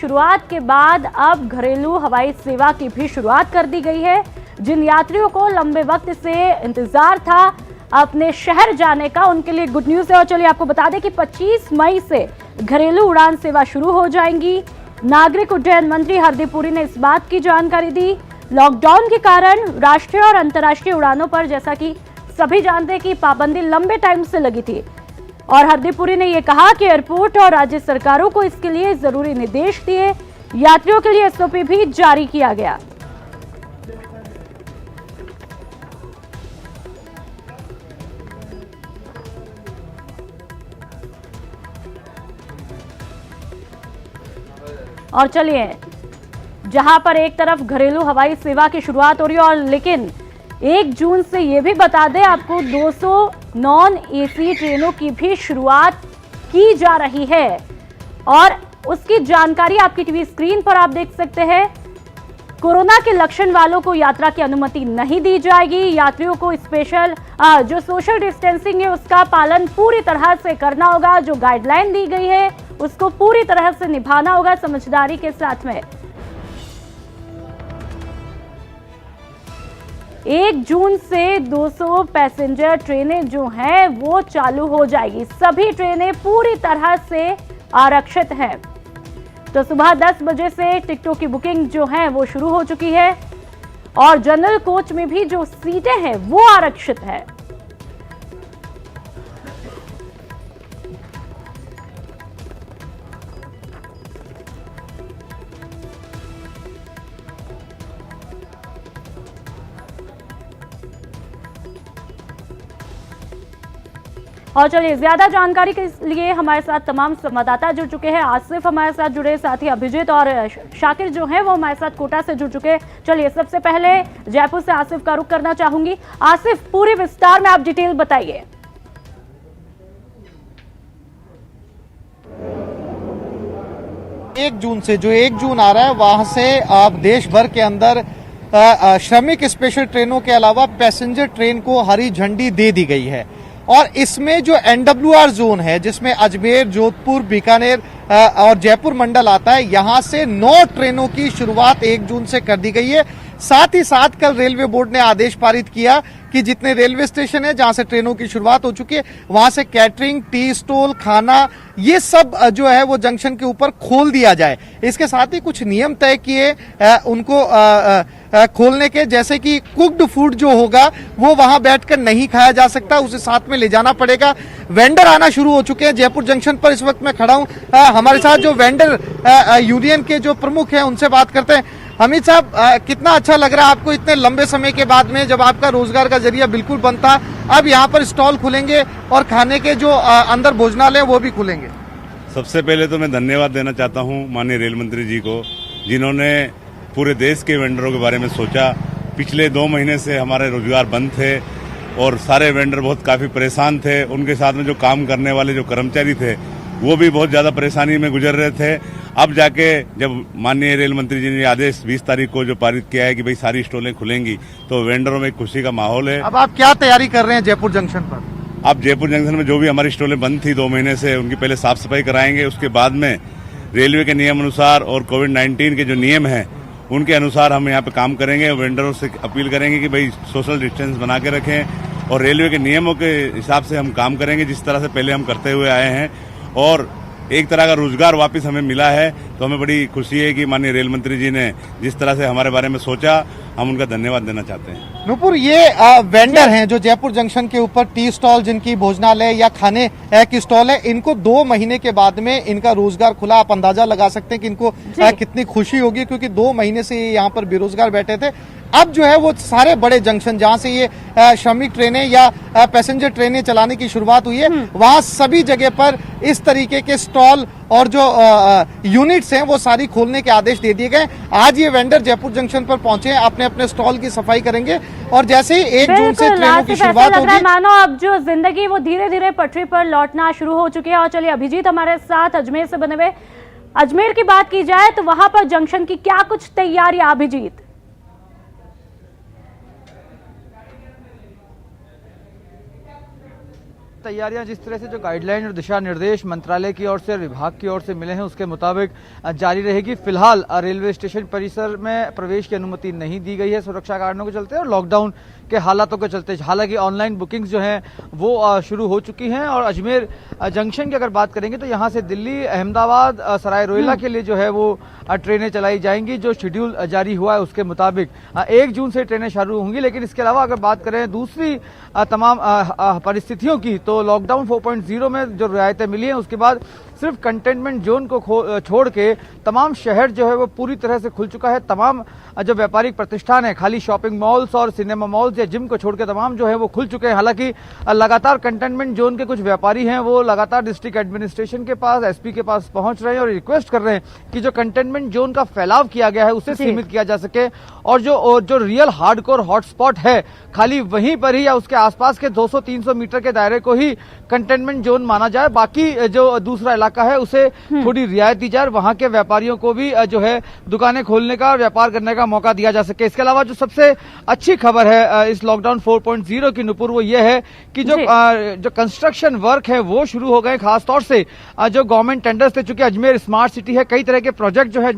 शुरुआत के बाद अब घरेलू हवाई सेवा की भी शुरुआत कर दी गई है। जिन यात्रियों को लंबे वक्त से इंतजार था अपने शहर जाने का, उनके लिए गुड न्यूज है। और चलिए आपको बता दें कि 25 मई से घरेलू उड़ान सेवा शुरू हो जाएंगी। नागरिक उड्डयन मंत्री हरदीप पुरी ने इस बात की जानकारी दी। लॉकडाउन के कारण राष्ट्रीय और अंतर्राष्ट्रीय उड़ानों पर, जैसा कि सभी जानते हैं कि पाबंदी लंबे टाइम से लगी थी, और हरदीप पुरी ने यह कहा कि एयरपोर्ट और राज्य सरकारों को इसके लिए जरूरी निर्देश दिए। यात्रियों के लिए एसओपी भी जारी किया गया। और चलिए, जहां पर एक तरफ घरेलू हवाई सेवा की शुरुआत हो रही है, और लेकिन 1 जून से ये भी बता दें आपको 200 नॉन एसी ट्रेनों की भी शुरुआत की जा रही है, और उसकी जानकारी आपकी टीवी स्क्रीन पर आप देख सकते हैं। कोरोना के लक्षण वालों को यात्रा की अनुमति नहीं दी जाएगी। यात्रियों को स्पेशल जो सोशल डिस्टेंसिंग है उसका पालन पूरी तरह से करना होगा। जो गाइडलाइन दी गई है उसको पूरी तरह से निभाना होगा समझदारी के साथ में। 1 जून से 200 पैसेंजर ट्रेनें जो हैं वो चालू हो जाएगी। सभी ट्रेनें पूरी तरह से आरक्षित हैं। तो सुबह 10 बजे से टिकटों की बुकिंग जो है वो शुरू हो चुकी है, और जनरल कोच में भी जो सीटें हैं वो आरक्षित है। और चलिए, ज्यादा जानकारी के लिए हमारे साथ तमाम संवाददाता जुड़ चुके हैं। आसिफ हमारे साथ जुड़े, साथ ही अभिजीत और शाकिर जो हैं वो हमारे साथ कोटा से जुड़ चुके हैं। चलिए, सबसे पहले जयपुर से आसिफ का रुख करना चाहूंगी। आसिफ, पूरी विस्तार में आप डिटेल बताइए। 1 जून से, जो 1 जून आ रहा है, वहां से आप देश भर के अंदर श्रमिक स्पेशल ट्रेनों के अलावा पैसेंजर ट्रेन को हरी झंडी दे दी गई है। और इसमें जो एनडब्ल्यूआर जोन है, जिसमें अजमेर, जोधपुर, बीकानेर और जयपुर मंडल आता है, यहां से 9 ट्रेनों की शुरुआत 1 जून से कर दी गई है। साथ ही साथ कल रेलवे बोर्ड ने आदेश पारित किया कि जितने रेलवे स्टेशन है जहां से ट्रेनों की शुरुआत हो चुकी है, वहां से कैटरिंग, टी स्टॉल, खाना, ये सब जो है वो जंक्शन के ऊपर खोल दिया जाए। इसके साथ ही कुछ नियम तय किए उनको खोलने के, जैसे कि कुक्ड फूड जो होगा वो वहां बैठकर नहीं खाया जा सकता, उसे साथ में ले जाना पड़ेगा। वेंडर आना शुरू हो चुके हैं। जयपुर जंक्शन पर इस वक्त मैं खड़ा हूं। हमारे साथ जो वेंडर यूनियन के जो प्रमुख हैं उनसे बात करते हैं। अमित साहब, कितना अच्छा लग रहा है आपको इतने लंबे समय के बाद में, जब आपका रोजगार का जरिया बिल्कुल बंद था, अब यहाँ पर स्टॉल खुलेंगे और खाने के जो अंदर भोजनालय वो भी खुलेंगे? सबसे पहले तो मैं धन्यवाद देना चाहता हूँ माननीय रेल मंत्री जी को, जिन्होंने पूरे देश के वेंडरों के बारे में सोचा। पिछले 2 महीने से हमारे रोजगार बंद थे और सारे वेंडर बहुत काफी परेशान थे। उनके साथ में जो काम करने वाले जो कर्मचारी थे वो भी बहुत ज्यादा परेशानी में गुजर रहे थे। अब जाके जब माननीय रेल मंत्री जी ने आदेश 20 तारीख को जो पारित किया है कि भाई सारी स्टॉलें खुलेंगी, तो वेंडरों में खुशी का माहौल है। अब आप क्या तैयारी कर रहे हैं जयपुर जंक्शन पर? अब जयपुर जंक्शन में जो भी हमारी स्टॉलें बंद थी 2 महीने से, उनकी पहले साफ सफाई कराएंगे। उसके बाद में रेलवे के नियम अनुसार और कोविड-19 के जो नियम हैं उनके अनुसार हम यहाँ पे काम करेंगे। वेंडरों से अपील करेंगे कि भाई सोशल डिस्टेंस बना के रखें और रेलवे के नियमों के हिसाब से हम काम करेंगे, जिस तरह से पहले हम करते हुए आए हैं। और एक तरह का रोजगार वापस हमें मिला है, तो हमें बड़ी खुशी है कि माननीय रेल मंत्री जी ने जिस तरह से हमारे बारे में सोचा, हम उनका धन्यवाद देना चाहते हैं। नूपुर, ये वेंडर हैं जो जयपुर जंक्शन के ऊपर टी स्टॉल, जिनकी भोजनालय या खाने की स्टॉल है, इनको 2 महीने के बाद में इनका रोजगार खुला। आप अंदाजा लगा सकते हैं कि इनको कितनी खुशी होगी, क्योंकि 2 महीने से ये यहाँ पर बेरोजगार बैठे थे। अब जो है वो सारे बड़े जंक्शन जहां से ये श्रमिक ट्रेनें या पैसेंजर ट्रेनें चलाने की शुरुआत हुई है, वहां सभी जगह पर इस तरीके के स्टॉल और जो यूनिट्स हैं वो सारी खोलने के आदेश दे दिए गए। आज ये वेंडर जयपुर जंक्शन पर पहुंचे हैं, अपने अपने स्टॉल की सफाई करेंगे, और जैसे ही 1 जून से ट्रेनों की शुरुआत होगी, मानो अब जो जिंदगी वो धीरे धीरे पटरी पर लौटना शुरू हो चुकी है। और चलिए, अभिजीत हमारे साथ अजमेर से बने हुए। अजमेर की बात की जाए तो वहां पर जंक्शन की क्या कुछ तैयारियां, अभिजीत? तैयारियां जिस तरह से जो गाइडलाइन और दिशा निर्देश मंत्रालय की ओर से विभाग की ओर से मिले हैं उसके मुताबिक जारी रहेगी। फिलहाल रेलवे स्टेशन परिसर में प्रवेश की अनुमति नहीं दी गई है सुरक्षा कारणों के चलते और लॉकडाउन के हालातों के चलते। हालांकि ऑनलाइन बुकिंग्स जो हैं वो शुरू हो चुकी हैं और अजमेर जंक्शन की अगर बात करेंगे तो यहाँ से दिल्ली, अहमदाबाद, सराय रोहिल्ला के लिए जो है वो ट्रेनें चलाई जाएंगी। जो शेड्यूल जारी हुआ है उसके मुताबिक 1 जून से ट्रेनें शुरू होंगी। लेकिन इसके अलावा अगर बात करें दूसरी तमाम परिस्थितियों की तो लॉकडाउन 4.0 में जो रियायतें मिली हैं उसके बाद सिर्फ कंटेनमेंट जोन को छोड़ के तमाम शहर जो है वो पूरी तरह से खुल चुका है। तमाम जो व्यापारिक प्रतिष्ठान है, खाली शॉपिंग मॉल्स और सिनेमा मॉल्स या जिम को छोड़ के तमाम जो है वो खुल चुके हैं। हालांकि लगातार कंटेनमेंट जोन के कुछ व्यापारी हैं वो लगातार डिस्ट्रिक्ट एडमिनिस्ट्रेशन के पास, एसपी के पास पहुंच रहे हैं और रिक्वेस्ट कर रहे हैं कि जो कंटेनमेंट जोन का फैलाव किया गया है उसे सीमित किया जा सके और जो रियल हार्डकोर हॉटस्पॉट है खाली वहीं पर ही या उसके आसपास के 200-300 मीटर के दायरे को ही कंटेनमेंट जोन माना जाए। बाकी जो दूसरा इलाका है उसे थोड़ी रियायत दी जाए, वहां के व्यापारियों को भी जो है दुकानें खोलने का और व्यापार करने का मौका दिया जा सके। इसके अलावा जो सबसे अच्छी खबर है इस लॉकडाउन 4.0 की नुपुर वो ये है कि जो कंस्ट्रक्शन वर्क है वो शुरू हो गए। खासतौर से जो गवर्नमेंट टेंडर्स थे, चूंकि अजमेर स्मार्ट सिटी है, कई तरह के प्रोजेक्ट जो है